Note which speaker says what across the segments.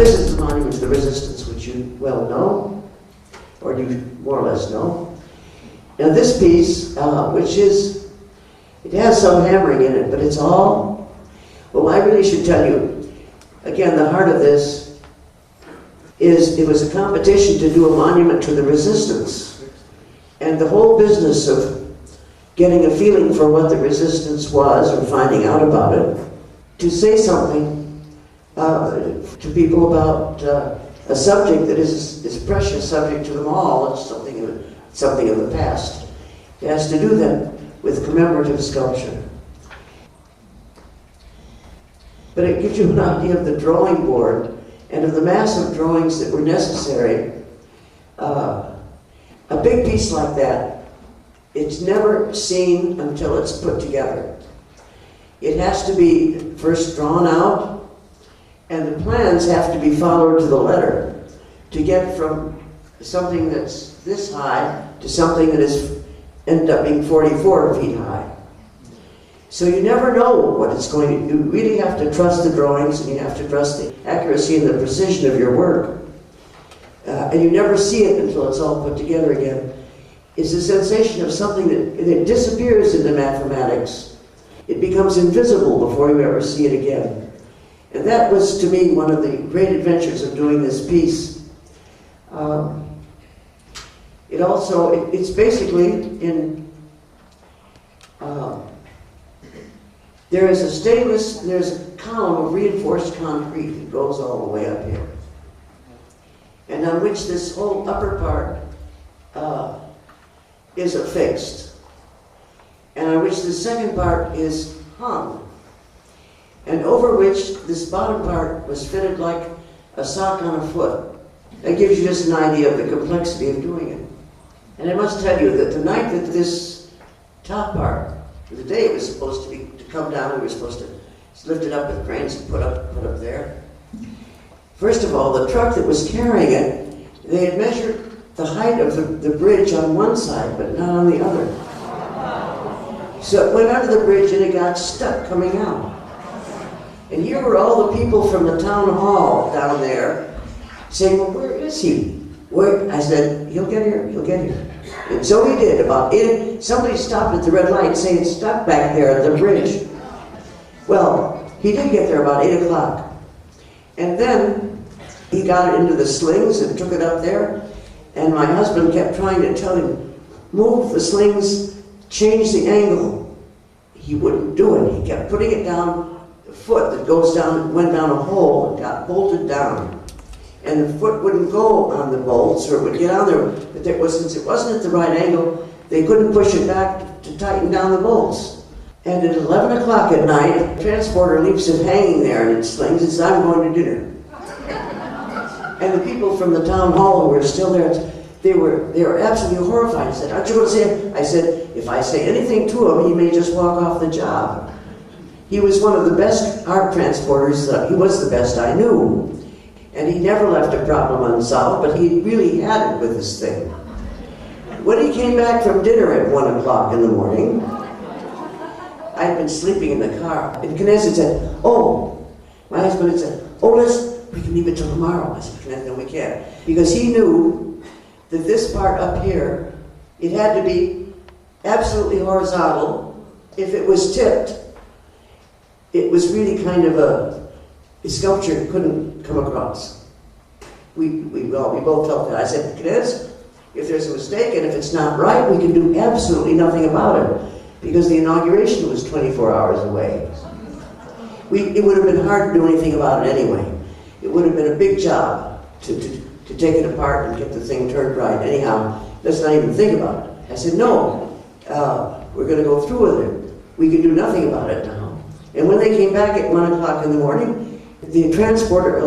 Speaker 1: this is the Monument to the Resistance, which you well know, or you more or less know. Now this piece, which is, it has some hammering in it, but it's all, well, I really should tell you, again, the heart of this is, it was a competition to do a monument to the resistance. And the whole business of getting a feeling for what the resistance was or finding out about it, to say something to people about a subject that is a precious subject to them all. It's something of the past. It has to do then with commemorative sculpture. But it gives you an idea of the drawing board and of the massive drawings that were necessary. A big piece like that, it's never seen until it's put together. It has to be first drawn out, and the plans have to be followed to the letter to get from something that's this high to something that is ended up being 44 feet high. So you never know what it's going to do. You really have to trust the drawings, and you have to trust the accuracy and the precision of your work. And you never see it until it's all put together again. It's a sensation of something that disappears into mathematics. It becomes invisible before you ever see it again. And that was, to me, one of the great adventures of doing this piece. It's basically in, there's a column of reinforced concrete that goes all the way up here, and on which this whole upper part is affixed, and on which the second part is hung, and over which this bottom part was fitted like a sock on a foot. That gives you just an idea of the complexity of doing it. And I must tell you that the night that this top part, the day it was supposed to come down, we were supposed to lift it up with cranes and put up there. First of all, the truck that was carrying it, they had measured the height of the bridge on one side, but not on the other. So it went under the bridge and it got stuck coming out. And here were all the people from the town hall down there saying, well, where is he? Where? I said, he'll get here, he'll get here. And so he did. About 8, somebody stopped at the red light saying it's stuck back there at the bridge. Well, he did get there about 8 o'clock. And then he got it into the slings and took it up there. And my husband kept trying to tell him, move the slings, change the angle. He wouldn't do it. He kept putting it down, the foot that goes down, went down a hole and got bolted down. And the foot wouldn't go on the bolts, or it would get on there, but since it wasn't at the right angle, they couldn't push it back to tighten down the bolts. And at 11 o'clock at night, the transporter leaves it hanging there in its slings and says, I'm going to dinner. And the people from the town hall who were still there, they were absolutely horrified. I said, aren't you going to say it? I said, if I say anything to him, he may just walk off the job. He was one of the best art transporters, he was the best I knew. And he never left a problem unsolved, but he really had it with this thing. When he came back from dinner at 1 o'clock in the morning, I'd been sleeping in the car, and Kenneth said, oh, my husband had said, oh, we can leave it till tomorrow. I said, Kenneth, no, we can't. Because he knew that this part up here, it had to be absolutely horizontal. If it was tipped, it was really kind of the sculpture couldn't come across. We both felt that. I said, Kenneth, if there's a mistake and if it's not right, we can do absolutely nothing about it, because the inauguration was 24 hours away. It would have been hard to do anything about it anyway. It would have been a big job to take it apart and get the thing turned right. Anyhow, let's not even think about it. I said, no, we're going to go through with it. We can do nothing about it now. And when they came back at 1 o'clock in the morning, the transporter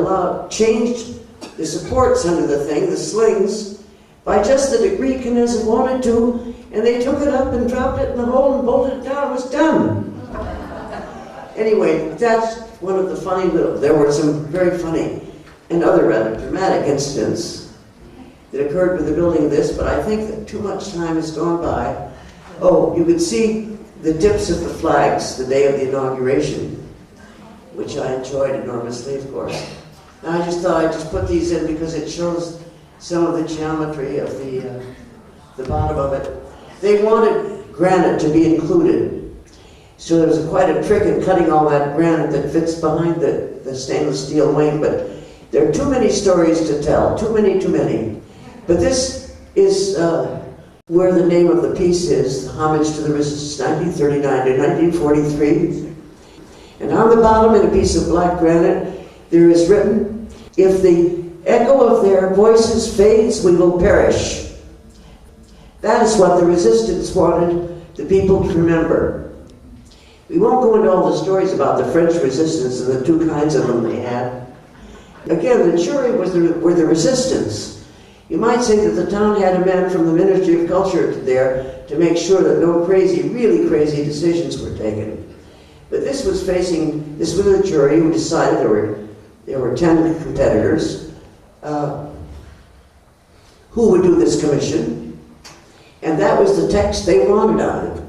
Speaker 1: changed the supports under the thing, the slings, by just the degree Kenneth wanted to, and they took it up and dropped it in the hole and bolted it down. It was done. Anyway, that's one of the funny there were some very funny and other rather dramatic incidents that occurred with the building of this, but I think that too much time has gone by. Oh, you could see the tips of the flags the day of the inauguration, which I enjoyed enormously, of course. And I just thought I'd just put these in because it shows some of the geometry of the bottom of it. They wanted granite to be included. So there was quite a trick in cutting all that granite that fits behind the stainless steel wing, but there are too many stories to tell, too many. But this is where the name of the piece is, Homage to the Resistance, 1939 to 1943. And on the bottom, in a piece of black granite, there is written, "If the echo of their voices fades, we will perish." That is what the resistance wanted the people to remember. We won't go into all the stories about the French resistance and the two kinds of them they had. Again, the jury were the resistance. You might say that the town had a man from the Ministry of Culture there to make sure that no really crazy decisions were taken. But this was a jury who decided there were 10 competitors who would do this commission, and that was the text they wanted on it.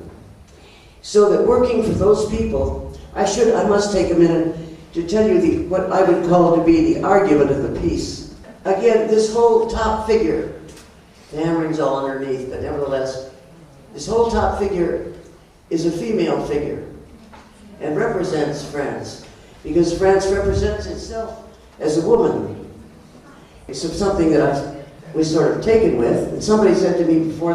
Speaker 1: So that working for those people, I must take a minute to tell you what I would call to be the argument of the piece. Again, this whole top figure, the hammering's all underneath, but nevertheless, this whole top figure is a female figure and represents France, because France represents itself as a woman. It's something that I was sort of taken with, and somebody said to me before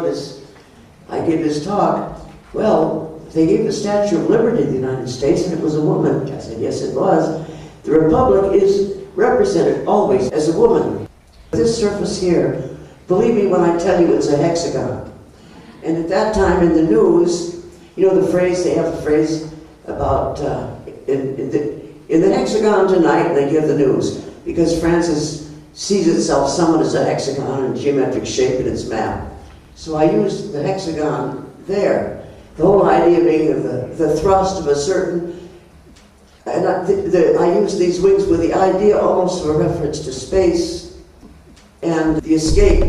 Speaker 1: I gave this talk, well, they gave the Statue of Liberty to the United States and it was a woman. I said, yes, it was. The Republic is represented always as a woman. This surface here, believe me when I tell you it's a hexagon. And at that time in the news, you know they have the phrase about, in the hexagon tonight, they give the news, because France sees itself somewhat as a hexagon in geometric shape in its map. So I used the hexagon there. The whole idea being the thrust of a certain, and I used these wings with the idea almost of a reference to space and the escape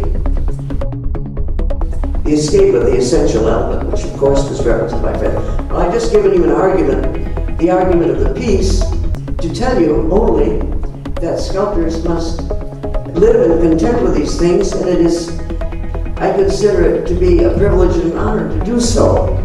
Speaker 1: of the essential element, which of course was referenced by Fred. Well, I've just given you an argument, the argument of the piece, to tell you only that sculptors must live in content with these things, and I consider it to be a privilege and an honor to do so.